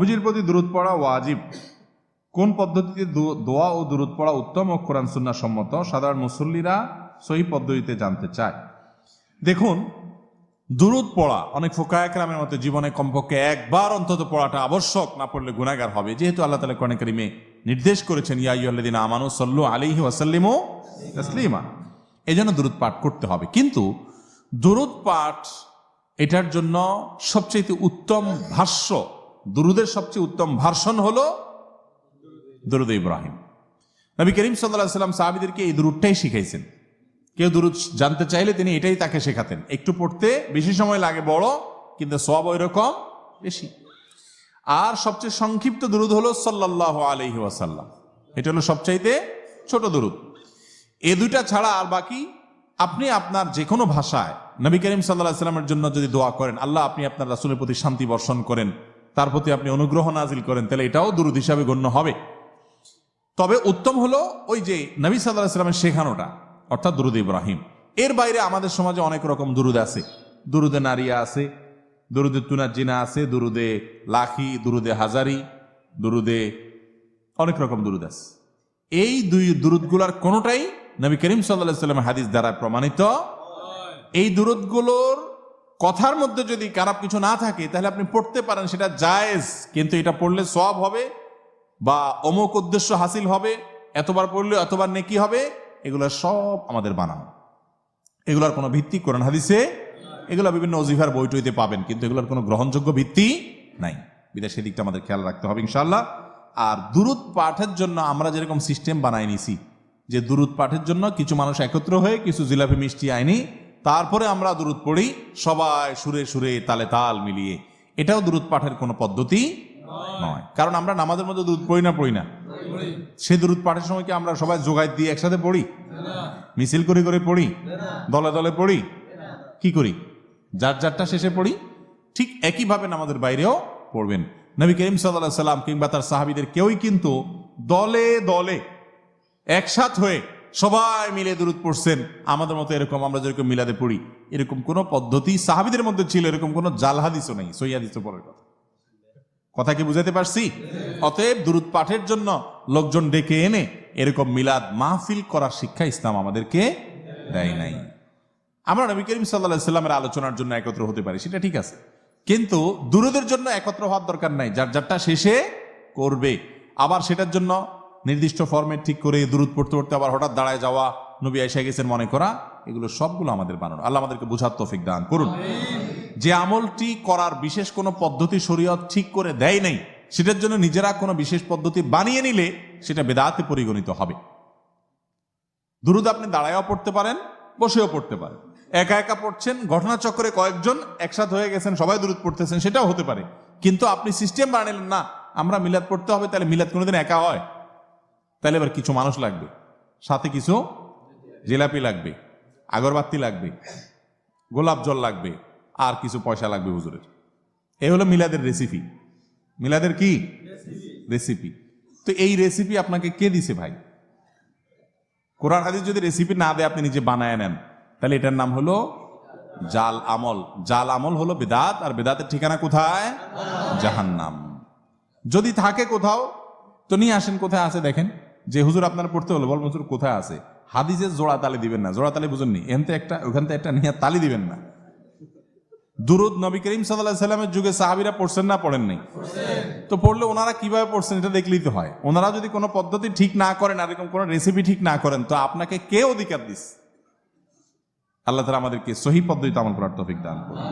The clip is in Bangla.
নবীজির প্রতি দুরূদ পড়া ওয়াজিব। কোন পদ্ধতিতে দোয়া ও দুরূদ পড়া উত্তম ও কোরআন সুন্নাহ সম্মত, সাধারণ মুসল্লিরা সহিহ পদ্ধতিতে জানতে চায়। দেখুন, দুরূদ পড়া অনেক ফুকাহায়ে কেরামের মতে জীবনে কমপক্ষে একবার অন্তত পড়াটা আবশ্যক, না পড়লে গুনাহগার হবে। যেহেতু আল্লাহ তাআলা কোরআনে কারীমে নির্দেশ করেছেন, ইয়া আইয়ুহাল্লাযীনা আমানু সাল্লু আলাইহি ওয়া সাল্লিমু তাসলিমা, এজন্য দুরূদ পাঠ করতে হবে। কিন্তু দুরূদ পাঠ এটার জন্য সবচেয়ে উত্তম ভাষ্য, দুরূদের সবচেয়ে উত্তম ভার্সন হলো দুরূদ ইব্রাহিম। নবী করিম সাল্লাল্লাহু আলাইহি ওয়াসাল্লাম সাহাবীদেরকে এই দুরূদটাই শিখাইছেন। কেউ দুরূদ জানতে চাইলে তিনি এটাই তাকে শেখাতেন। একটু পড়তে বেশি সময় লাগে বড়, কিন্তু সওয়াব ওইরকম বেশি। আর সবচেয়ে সংক্ষিপ্ত দুরূদ হলো সাল্লাল্লাহু আলাইহি ওয়াসাল্লাম, এটা হলো সবচাইতে ছোট দুরূদ। এই দুইটা ছাড়া আর বাকি আপনি আপনার যে কোনো ভাষায় নবী করিম সাল্লাল্লাহু আলাইহি ওয়াসাল্লামের জন্য যদি দোয়া করেন, আল্লাহ আপনি আপনার রাসূলের প্রতি শান্তি বর্ষণ করেন, তার প্রতি আপনি অনুগ্রহ নাজিল করেন, তাহলে এটাও দুরূদ হিসাবে গণ্য হবে। তবে উত্তম হলো ওই যে নবী সাল্লাল্লাহু আলাইহি ওয়াসাল্লামের শেখানোটা, অর্থাৎ দুরূদ ইব্রাহিম। এর বাইরে আমাদের সমাজে অনেক রকম দুরূদ আছে। দুরূদে নারিয়া আছে, দুরূদে তুনাজ্জিনা আছে, দুরূদে লাখি, দুরূদে হাজারি, দুরূদে অনেক রকম দুরূদ আছে। এই দুই দুরূদগুলোর কোনোটাই নবী করিম সাল্লাল্লাহু আলাইহি ওয়াসাল্লামের হাদিস দ্বারা প্রমাণিত। এই দুরূদগুলোর কথার মধ্যে যদি খারাপ কিছু না থাকে তাহলে আপনি পড়তে পারেন, সেটা জায়েজ। কিন্তু এটা পড়লে সওয়াব হবে বা অমুক উদ্দেশ্য হাসিল হবে, এতবার পড়লে এতবার নেকি হবে, এগুলো সব আমাদের বানানো। এগুলোর কোনো ভিত্তি কোরআন হাদিসে, এগুলো বিভিন্ন ওজিফার বই টইতে পাবেন, কিন্তু এগুলোর কোনো গ্রহণযোগ্য ভিত্তি নাই। বিদেশে দিকটা আমাদের খেয়াল রাখতে হবে ইনশাআল্লাহ। আর দুরূদ পাঠের জন্য আমরা যেরকম সিস্টেম বানাই নিছি, যে দুরূদ পাঠের জন্য কিছু মানুষ একত্র হয়ে কিছু জিলাপি মিষ্টি আইনি, তারপরে আমরা দুরূদ পড়ি সবাই সুরে সুরে তালে তাল মিলিয়ে, এটাও দুরূদ পাঠের কোনো পদ্ধতি নয়। কারণ আমরা নামাজের মধ্যে দুরূদ পড়ি না, সে দুরূদ পাঠের সময় কি আমরা সবাই জোগাড় দিয়ে একসাথে পড়ি? মিছিল করে করে পড়ি? দলে দলে পড়ি? কি করি? যার যারটা শেষে পড়ি। ঠিক একইভাবে নামাজের বাইরেও পড়বেন। নবী করিম সাল্লাল্লাহু আলাইহি ওয়াসাল্লাম কিংবা তার সাহাবীদের কেউই কিন্তু দলে দলে একসাথ হয়ে সবাই মিলে দুরূদ পড়ছেন আমাদের মতো এরকম আমরা যেরকম মিলাদে পড়ি, এরকম কোন পদ্ধতি সাহাবীদের মধ্যে ছিল, এরকম কোন জাল হাদিসও নেই, সহিহ হাদিসও পড়ার কথা কি বুঝাতে পারছি? অতএব দুরূদ পাঠের জন্য লোকজন ডেকে এনে এরকম মিলাদ মাহফিল করার শিক্ষা ইসলাম আমাদেরকে দেয় নাই। আমরা নবী করিম সাল্লাল্লাহু আলাইহি ওয়াসাল্লামের আলোচনার জন্য একত্র হতে পারি, সেটা ঠিক আছে, কিন্তু দুরূদের জন্য একত্র হওয়ার দরকার নাই। যার যারটা শেষে করবে। আবার সেটার জন্য নির্দিষ্ট ফরম্যাট ঠিক করে দুরূদ পড়তে পড়তে আবার হঠাৎ দাঁড়ায় যাওয়া, নবী আয়েশা গেছেন মনে করা, এগুলো সবগুলো আমাদের বানানো। আল্লাহ আমাদেরকে বুঝার তৌফিক দান করুন। যে আমলটি করার বিশেষ কোনো পদ্ধতি শরীয়ত ঠিক করে দেয় নাই, সেটার জন্য নিজেরা কোনো বিশেষ পদ্ধতি বানিয়ে নিলে সেটা বেদাতে পরিগণিত হবে। দুরূদ আপনি দাঁড়ায়ও পড়তে পারেন, বসেও পড়তে পারেন। একা একা পড়ছেন, ঘটনাচক্রে কয়েকজন একসাথ হয়ে গেছেন, সবাই দুরূদ পড়তেছেন, সেটাও হতে পারে। কিন্তু আপনি সিস্টেম বানালেন না, আমরা মিলাদ পড়তে হবে, তাহলে মিলাদ কোনোদিন একা হয়? তাহলে এবার কিছু মানুষ লাগবে, সাথে কিছু জিলাপি লাগবে, আগরবাতি লাগবে, গোলাপ জল লাগবে, আর কিছু পয়সা লাগবে হুজুরের। এই হলো মিলাদের রেসিপি। মিলাদের কি রেসিপি? তো এই রেসিপি আপনাকে কে দিছে ভাই? কোরআন হাদিস যদি রেসিপি না দেয়, আপনি নিজে বানায় নেন, তাহলে এটার নাম হলো জাল আমল। জাল আমল হলো বেদাত, আর বেদাতের ঠিকানা কোথায়? জাহান্নাম। যদি থাকে কোথাও তো নিয়ে আসেন। কোথায় আছে দেখেন, যে হুজুর আপনার পড়তে হলো, বলবেন হুজুর কোথায় আছে? হাদিসের জোড়া তালি দিবেন না, জোড়া তালি বুঝেননি, এখান থেকে একটা ওখান থেকে একটা নিয়ে তালি দিবেন না। দুরূদ নবী করিম সাল্লাল্লাহু আলাইহি ওয়াসাল্লামের যুগে সাহাবীরা পড়ছেন না পড়েন নাই? তো পড়লে ওনারা কিভাবে পড়ছেন এটা দেখলেই তো হয়। ওনারা যদি কোনো পদ্ধতি ঠিক না করেন, আর এরকম কোনো রেসিপি ঠিক না করেন, তো আপনাকে কে অধিকার দিস? আল্লাহ তাআলা আমাদেরকে সহিহ পদ্ধতিতে আমল করার তৌফিক দান করুন।